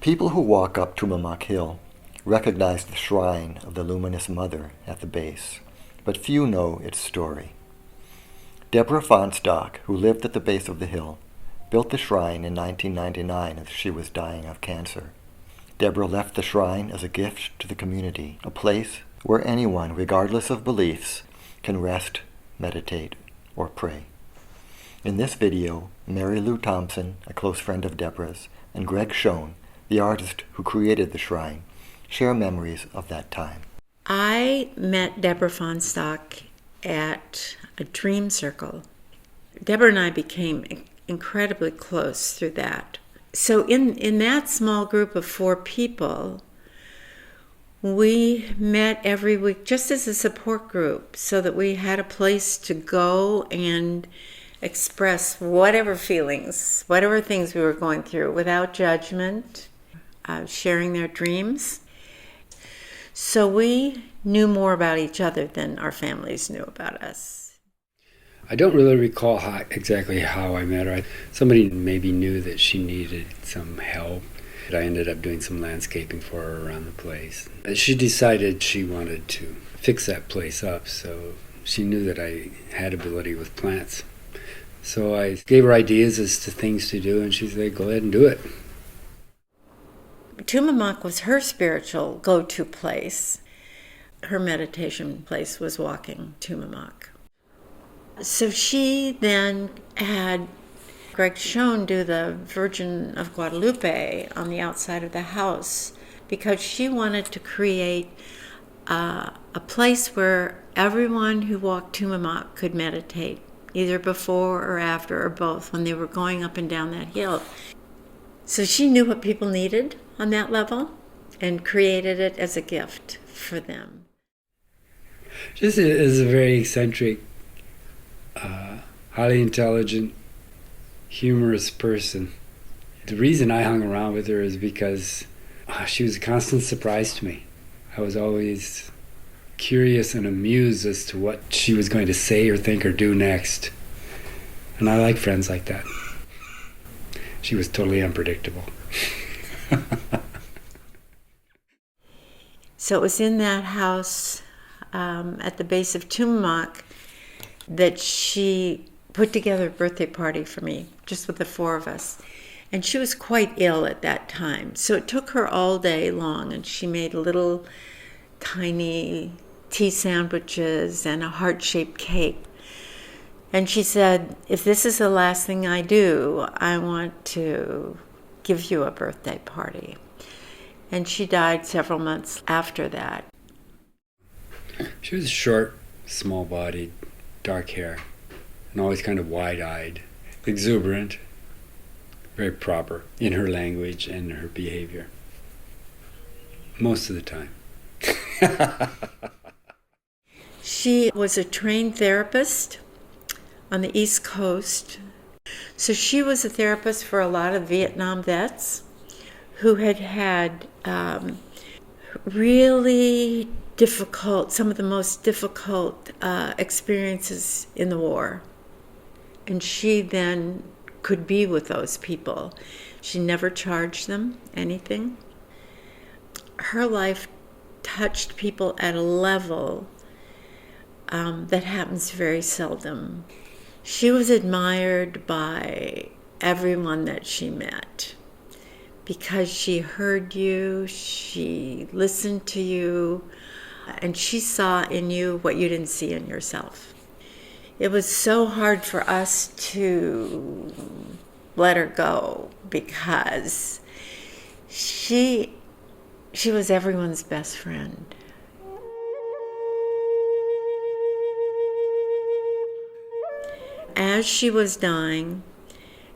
People who walk up Tumamak Hill recognize the shrine of the Luminous Mother at the base, but few know its story. Deborah Fonstock, who lived at the base of the hill, built the shrine in 1999 as she was dying of cancer. Deborah left the shrine as a gift to the community, a place where anyone, regardless of beliefs, can rest, meditate, or pray. In this video, Mary Lou Thompson, a close friend of Deborah's, and Greg Schoen, the artist who created the shrine, share memories of that time. I met Deborah Fonstock at a dream circle. Deborah and I became incredibly close through that. So in that small group of 4 people, we met every week just as a support group so that we had a place to go and express whatever feelings, whatever things we were going through without judgment, sharing their dreams. So we knew more about each other than our families knew about us. I don't really recall exactly how I met her. Somebody maybe knew that she needed some help. I ended up doing some landscaping for her around the place. She decided she wanted to fix that place up, so she knew that I had ability with plants. So I gave her ideas as to things to do, and she said, go ahead and do it. Tumamak was her spiritual go-to place. Her meditation place was walking Tumamak. So she then had Greg Schoen do the Virgin of Guadalupe on the outside of the house because she wanted to create a place where everyone who walked Tumamak could meditate, either before or after or both, when they were going up and down that hill. So she knew what people needed on that level and created it as a gift for them. Just is a very eccentric, highly intelligent, humorous person. The reason I hung around with her is because she was a constant surprise to me. I was always curious and amused as to what she was going to say or think or do next. And I like friends like that. She was totally unpredictable. So it was in that house at the base of Tumamak that she put together a birthday party for me, just with the 4 of us. And she was quite ill at that time. So it took her all day long, and she made little tiny tea sandwiches and a heart-shaped cake. And she said, if this is the last thing I do, I want to give you a birthday party. And she died several months after that. She was short, small-bodied, dark hair, and always kind of wide-eyed, exuberant, very proper in her language and her behavior. Most of the time. She was a trained therapist on the East Coast. So she was a therapist for a lot of Vietnam vets who had really difficult, some of the most difficult experiences in the war. And she then could be with those people. She never charged them anything. Her life touched people at a level that happens very seldom. She was admired by everyone that she met because she heard you, she listened to you, and she saw in you what you didn't see in yourself. It was so hard for us to let her go because she was everyone's best friend. As she was dying,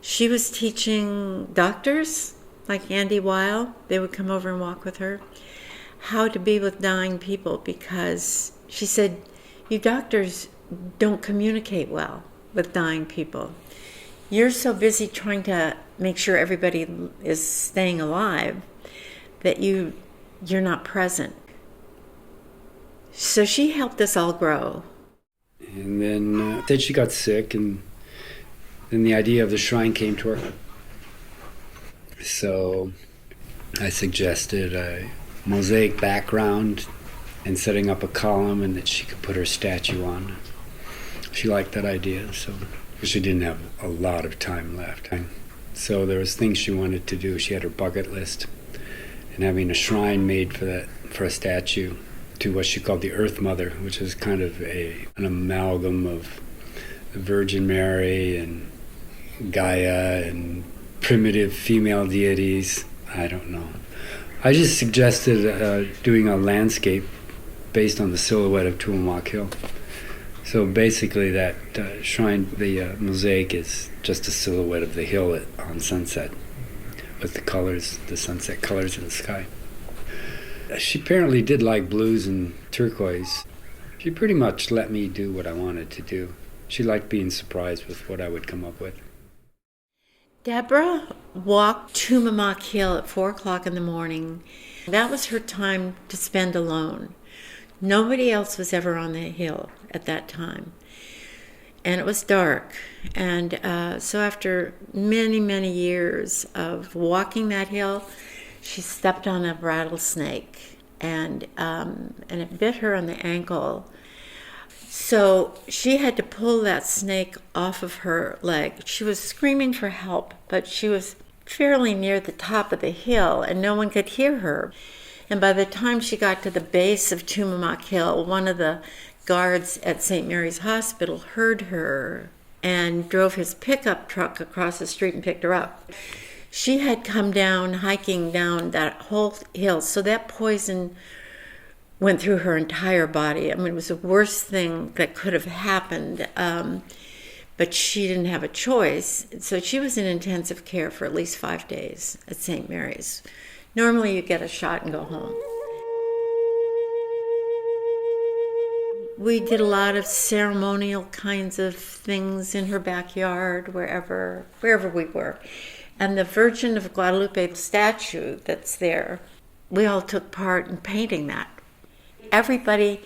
she was teaching doctors like Andy Weil, they would come over and walk with her, how to be with dying people, because she said, you doctors don't communicate well with dying people. You're so busy trying to make sure everybody is staying alive that you're not present. So she helped us all grow. And then she got sick, and then the idea of the shrine came to her. So I suggested a mosaic background and setting up a column and that she could put her statue on. She liked that idea, so she didn't have a lot of time left. So there was things she wanted to do. She had her bucket list, and having a shrine made for a statue to what she called the Earth Mother, which is kind of an amalgam of the Virgin Mary and Gaia and primitive female deities. I don't know. I just suggested doing a landscape based on the silhouette of Tuamac Hill. So basically that shrine, the mosaic is just a silhouette of the hill on sunset with the colors, the sunset colors in the sky. She apparently did like blues and turquoise. She pretty much let me do what I wanted to do. She liked being surprised with what I would come up with. Deborah walked Tuamac Hill at 4 o'clock in the morning. That was her time to spend alone. Nobody else was ever on the hill at that time. And it was dark. And so after many, many years of walking that hill, she stepped on a rattlesnake, and it bit her on the ankle. So she had to pull that snake off of her leg. She was screaming for help, but she was fairly near the top of the hill, and no one could hear her. And by the time she got to the base of Tuamac Hill, one of the guards at St. Mary's Hospital heard her and drove his pickup truck across the street and picked her up. She had come down, hiking down that whole hill, so that poison went through her entire body. I mean, it was the worst thing that could have happened, but she didn't have a choice. So she was in intensive care for at least 5 days at St. Mary's. Normally you get a shot and go home. We did a lot of ceremonial kinds of things in her backyard, wherever we were. And the Virgin of Guadalupe statue that's there, we all took part in painting that. Everybody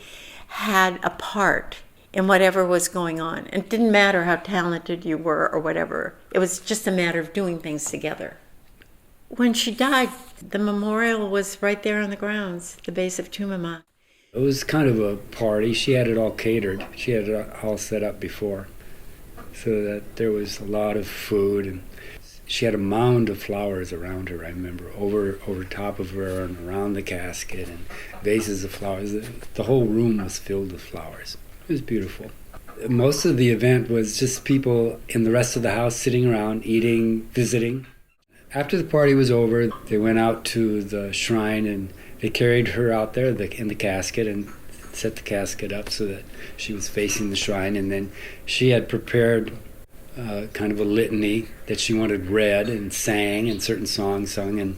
had a part in whatever was going on. It didn't matter how talented you were or whatever. It was just a matter of doing things together. When she died, the memorial was right there on the grounds, the base of Tuamac. It was kind of a party. She had it all catered. She had it all set up before, so that there was a lot of food, and she had a mound of flowers around her, I remember, over top of her and around the casket, and vases of flowers. The whole room was filled with flowers. It was beautiful. Most of the event was just people in the rest of the house sitting around, eating, visiting. After the party was over, they went out to the shrine and they carried her out there in the casket and set the casket up so that she was facing the shrine. And then she had prepared kind of a litany that she wanted read and sang, and certain songs sung, and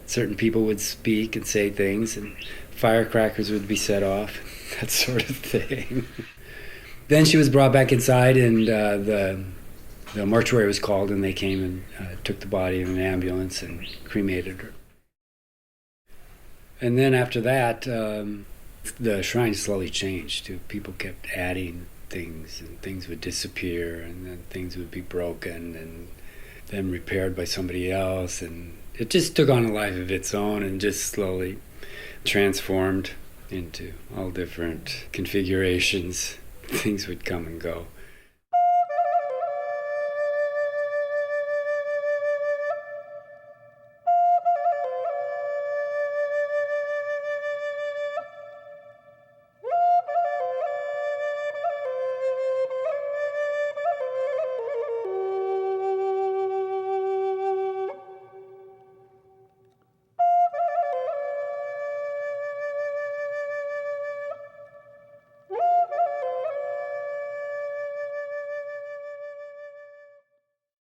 certain people would speak and say things, and firecrackers would be set off, that sort of thing. Then she was brought back inside, and the mortuary was called, and they came and took the body in an ambulance and cremated her. And then after that, the shrine slowly changed too. People kept adding things, and things would disappear, and then things would be broken and then repaired by somebody else, and it just took on a life of its own and just slowly transformed into all different configurations. Things would come and go.